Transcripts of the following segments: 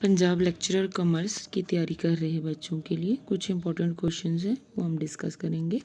Punjab lecturer commerce की तैयारी कर रहे हैं बच्चों के लिए कुछ इंपॉर्टेंट क्वेश्चंस हैं वो हम डिस्कस करेंगे।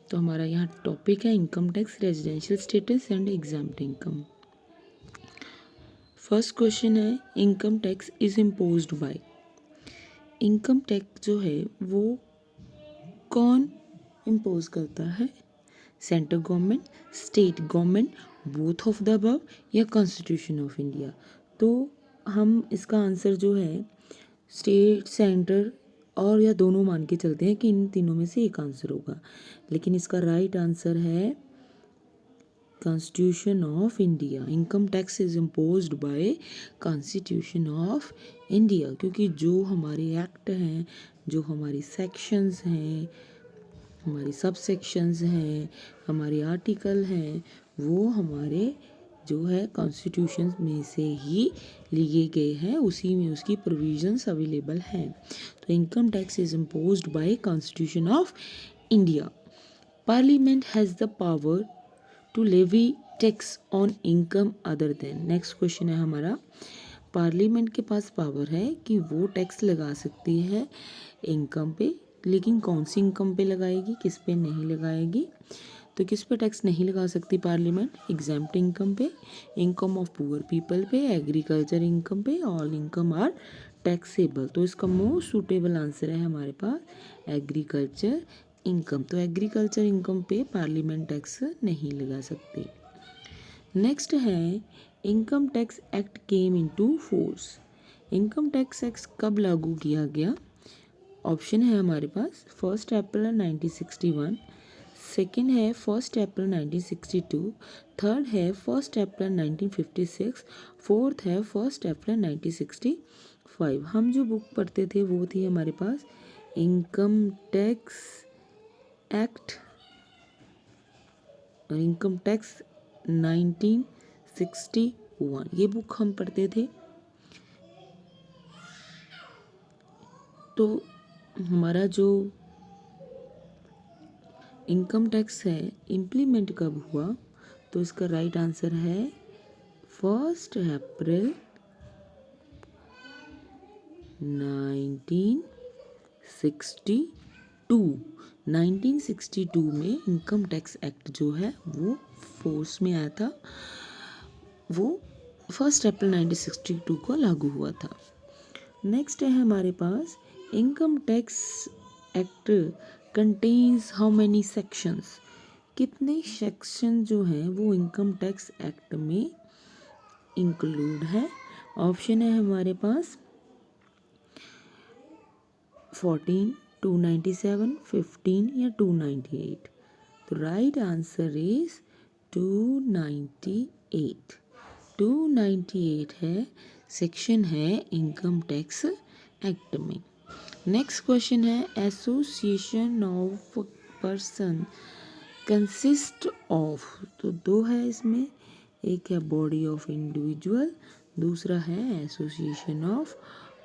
तो हमारा यहाँ टॉपिक है income tax, residential status and exempt income. First question है income tax is imposed by. Income tax जो है वो कौन इम्पोज करता है? Central government, state government, both of the above या कॉन्स्टिट्यूशन ऑफ इंडिया। तो हम इसका आंसर जो है स्टेट, सेंटर और या दोनों मान के चलते हैं कि इन तीनों में से एक आंसर होगा, लेकिन इसका राइट आंसर है constitution of India. Income tax is imposed by constitution of India, क्योंकि जो हमारे एक्ट हैं, जो हमारी सेक्शंस हैं, हमारी सब सेक्शंस हैं, हमारे आर्टिकल हैं, वो हमारे जो है कॉन्स्टिट्यूशन में से ही लिए गए हैं, उसी में उसकी प्रोविजंस अवेलेबल हैं। तो income tax is imposed by constitution of India. Parliament has the power to levy tax on income other than. Next question है हमारा, पार्लियामेंट के पास पावर है कि वो टैक्स लगा सकती है इनकम पे, लेकिन कौन सी इनकम पे लगाएगी, किस पे नहीं लगाएगी? तो किस पे टैक्स नहीं लगा सकती पार्लियामेंट? एग्जाम्प्ट इनकम पे, इनकम ऑफ पुअर पीपल पे, एग्रीकल्चर इनकम पे, ऑल इनकम आर टैक्सेबल। तो इसका मोस्ट सूटेबल आंसर है हमारे पास एग्रीकल्चर इनकम। तो एग्रीकल्चर इनकम पे पार्लियामेंट टैक्स नहीं लगा सकती। नेक्स्ट है income tax act came into force. Income tax act कब लागू किया गया? ऑप्शन है हमारे पास 1 अप्रैल 1961, सेकेंड है 1 अप्रैल 1962, थर्ड है 1 अप्रैल 1956, फोर्थ है 1 अप्रैल 1965। हम जो बुक पढ़ते थे वो थी हमारे पास इनकम टैक्स एक्ट और इनकम टैक्स 1961, ये बुक हम पढ़ते थे। तो हमारा जो इनकम टैक्स है इम्प्लीमेंट कब हुआ? तो इसका राइट आंसर है 1 अप्रैल 1962 में इनकम टैक्स एक्ट जो है वो फोर्स में आया था, वो 1 अप्रैल 1962 को लागू हुआ था। नेक्स्ट है हमारे पास income tax act contains how many sections. कितने सेक्शन जो हैं वो इनकम टैक्स एक्ट में इंक्लूड है? ऑप्शन है हमारे पास 14, 297, 15 या 298। तो राइट आंसर इज 298। 298 है सेक्शन है इनकम टैक्स एक्ट में। नेक्स्ट क्वेश्चन है association of person consist of. तो दो है इसमें, एक है बॉडी ऑफ इंडिविजुअल, दूसरा है एसोसिएशन ऑफ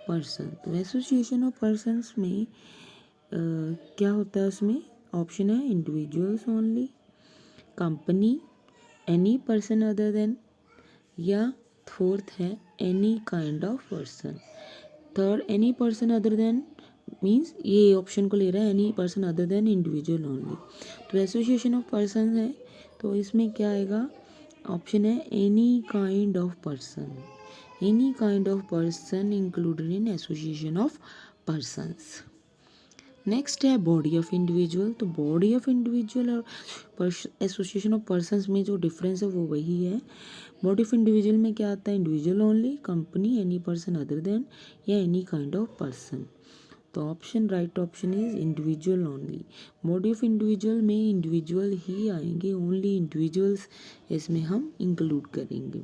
पर्सन। तो एसोसिएशन ऑफ पर्सन्स में क्या होता है उसमें? ऑप्शन है individuals only, company, any person other than, या फोर्थ है any kind of person. Third any person other then means ये ऑप्शन को ले रहा है any person other than individual only. तो एसोसिएशन ऑफ पर्सन है, तो इसमें क्या आएगा? ऑप्शन है any kind of person. Any kind of person included in association of persons. Next है बॉडी ऑफ इंडिविजुअल। तो बॉडी ऑफ इंडिविजुअल और एसोसिएशन ऑफ पर्सन्स में जो डिफरेंस है वो वही है। बॉडी ऑफ इंडिविजुअल में क्या आता है? Individual only, company, any person other than या एनी काइंड ऑफ पर्सन। तो option right option is individual only. Body of individual में इंडिविजुअल ही आएंगे, ओनली इंडिविजुअल्स इसमें हम इंक्लूड करेंगे।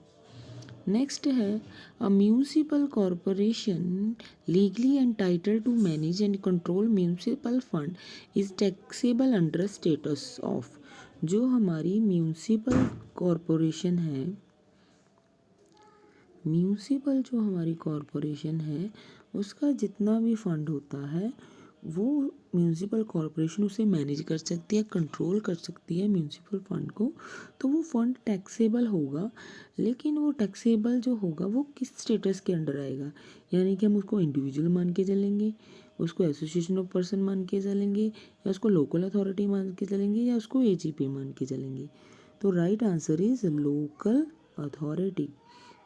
नेक्स्ट है a municipal corporation legally entitled to manage and control municipal fund is taxable under status of. जो हमारी म्यूनिसिपल कॉरपोरेशन है, म्यूनिसिपल जो हमारी कॉरपोरेशन है, उसका जितना भी फंड होता है वो म्यूनिसिपल कॉरपोरेशन उसे मैनेज कर सकती है, कंट्रोल कर सकती है म्यूनिसिपल फंड को, तो वो फंड टैक्सेबल होगा। लेकिन वो टैक्सेबल जो होगा वो किस स्टेटस के अंडर आएगा, यानी कि हम उसको इंडिविजुअल मान के चलेंगे, उसको एसोसिएशन ऑफ पर्सन मान के चलेंगे, या उसको लोकल अथॉरिटी मान के चलेंगे, या उसको एजीपी मान के चलेंगे। तो right answer is local authority.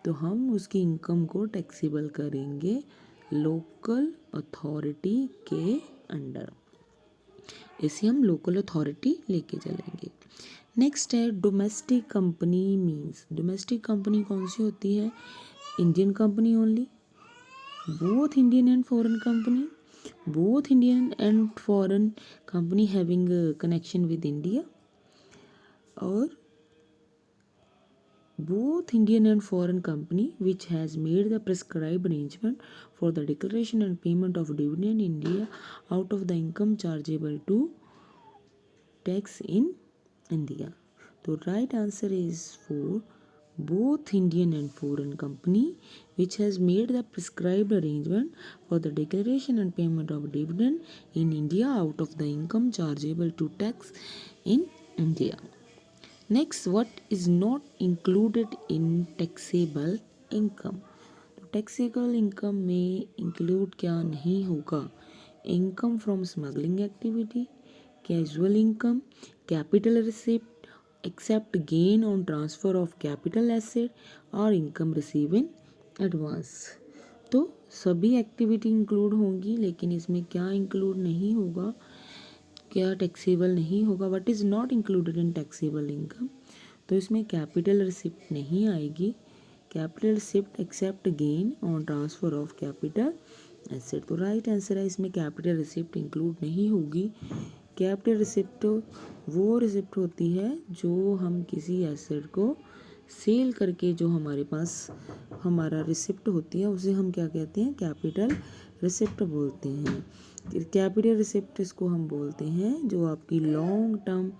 तो हम उसकी इनकम को टैक्सेबल करेंगे लोकल अथॉरिटी के अंडर। इसे हम लोकल अथॉरिटी लेके चलेंगे। नेक्स्ट है domestic company means. Domestic company कौन सी होती है? Indian company only, both Indian and foreign company, both Indian and foreign company having a connection with India, or both Indian and foreign company which has made the prescribed arrangement for the declaration and payment of dividend in India out of the income chargeable to tax in India. So right answer is for both Indian and foreign company which has made the prescribed arrangement for the declaration and payment of dividend in India out of the income chargeable to tax in India. Next, what is not included in taxable income? तो taxable income में include क्या नहीं होगा? Income from smuggling activity, casual income, capital receipt, except gain on transfer of capital asset और income receive in advance. तो सभी activity include होंगी, लेकिन इसमें क्या इंक्लूड नहीं होगा, क्या टैक्सेबल नहीं होगा, what is not included in taxable income? तो इसमें कैपिटल रिसिप्ट नहीं आएगी। Capital receipt except gain on transfer of capital asset. तो राइट आंसर है इसमें कैपिटल रिसिप्ट इंक्लूड नहीं होगी। कैपिटल रिसिप्ट वो रिसिप्ट होती है जो हम किसी एसेट को सेल करके जो हमारे पास हमारा रिसिप्ट होती है उसे हम क्या कहते हैं? कैपिटल रिसिप्ट बोलते हैं। कैपिटल रिसिप्ट इसको हम बोलते हैं जो आपकी लॉन्ग टर्म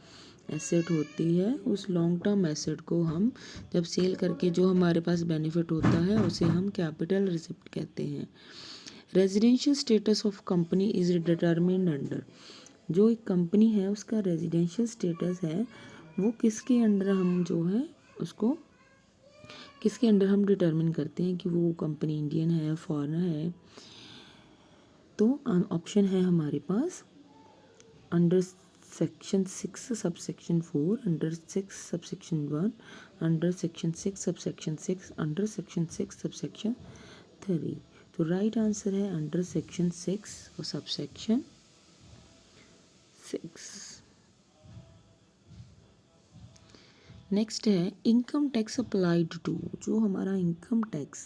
एसेट होती है, उस लॉन्ग टर्म एसेट को हम जब सेल करके जो हमारे पास बेनिफिट होता है उसे हम कैपिटल रिसिप्ट कहते हैं। Residential status of company is determined under. जो एक कंपनी है उसका रेजिडेंशियल स्टेटस है वो किसके अंडर हम जो है उसको किसके अंडर हम डिटरमिन करते हैं कि वो कंपनी इंडियन है फॉरेन है? तो ऑप्शन है हमारे पास under section 6 subsection 4, under 6 subsection 1, under section 6 subsection 6, under section 6 subsection 3। तो राइट आंसर है अंडर सेक्शन 6 और सबसेक्शन 6। नेक्स्ट है इनकम टैक्स अप्लाइड टू। जो हमारा इनकम टैक्स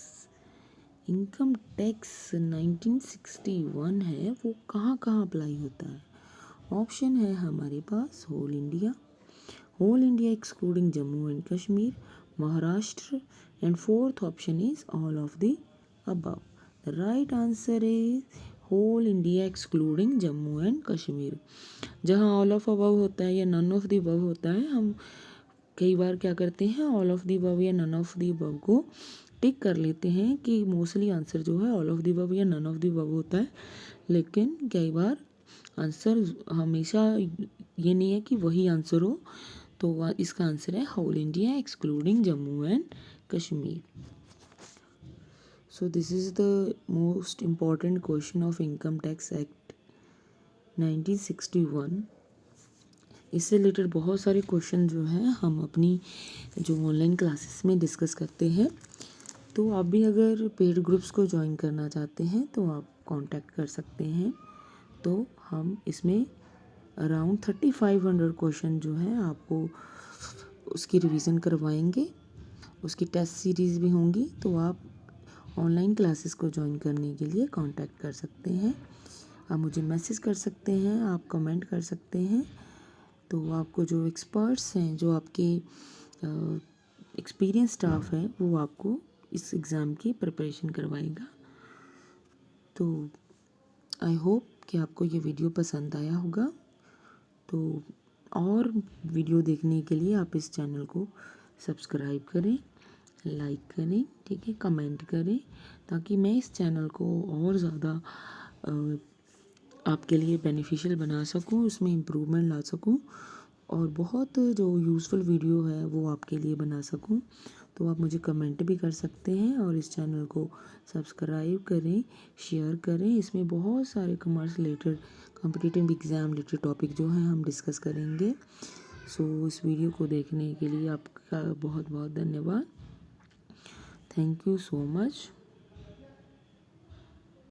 1961 है वो कहाँ कहाँ अप्लाई होता है? ऑप्शन है हमारे पास whole India excluding Jammu and Kashmir, Maharashtra, and fourth option is all of the above. The right answer is whole India excluding Jammu and Kashmir. जहाँ ऑल ऑफ अबव होता है या नन ऑफ द अबव होता है, हम कई बार क्या करते हैं ऑल ऑफ द अबव या नन ऑफ द अबव को टिक कर लेते हैं कि मोस्टली आंसर जो है ऑल ऑफ द अबव या नन ऑफ द अबव होता है, लेकिन कई बार आंसर हमेशा ये नहीं है कि वही आंसर हो। तो इसका आंसर है whole India excluding Jammu and Kashmir. So this is the most important question of income tax act 1961। इससे रिलेटेड बहुत सारे क्वेश्चन जो हैं हम अपनी जो ऑनलाइन क्लासेस में डिस्कस करते हैं। तो आप भी अगर पेड ग्रुप्स को ज्वाइन करना चाहते हैं तो आप कांटेक्ट कर सकते हैं। तो हम इसमें अराउंड 3500 क्वेश्चन जो है आपको उसकी रिवीजन करवाएंगे, उसकी टेस्ट सीरीज़ भी होंगी। तो आप ऑनलाइन क्लासेस को ज्वाइन करने के लिए कांटेक्ट कर सकते हैं। आप मुझे मैसेज कर सकते हैं, आप कमेंट कर सकते हैं। तो आपको जो एक्सपर्ट्स हैं, जो आपके एक्सपीरियंस स्टाफ है, वो आपको इस एग्ज़ाम की प्रिपरेशन करवाएगा। तो आई होप कि आपको ये वीडियो पसंद आया होगा। तो और वीडियो देखने के लिए आप इस चैनल को सब्सक्राइब करें, लाइक करें, ठीक है, कमेंट करें, ताकि मैं इस चैनल को और ज़्यादा आपके लिए बेनिफिशियल बना सकूं, उसमें इम्प्रूवमेंट ला सकूं और बहुत जो यूज़फुल वीडियो है वो आपके लिए बना सकूं। तो आप मुझे कमेंट भी कर सकते हैं और इस चैनल को सब्सक्राइब करें, शेयर करें। इसमें बहुत सारे commerce related competitive exam related topic जो हैं हम डिस्कस करेंगे। सो इस वीडियो को देखने के लिए आपका बहुत बहुत धन्यवाद। Thank you so much.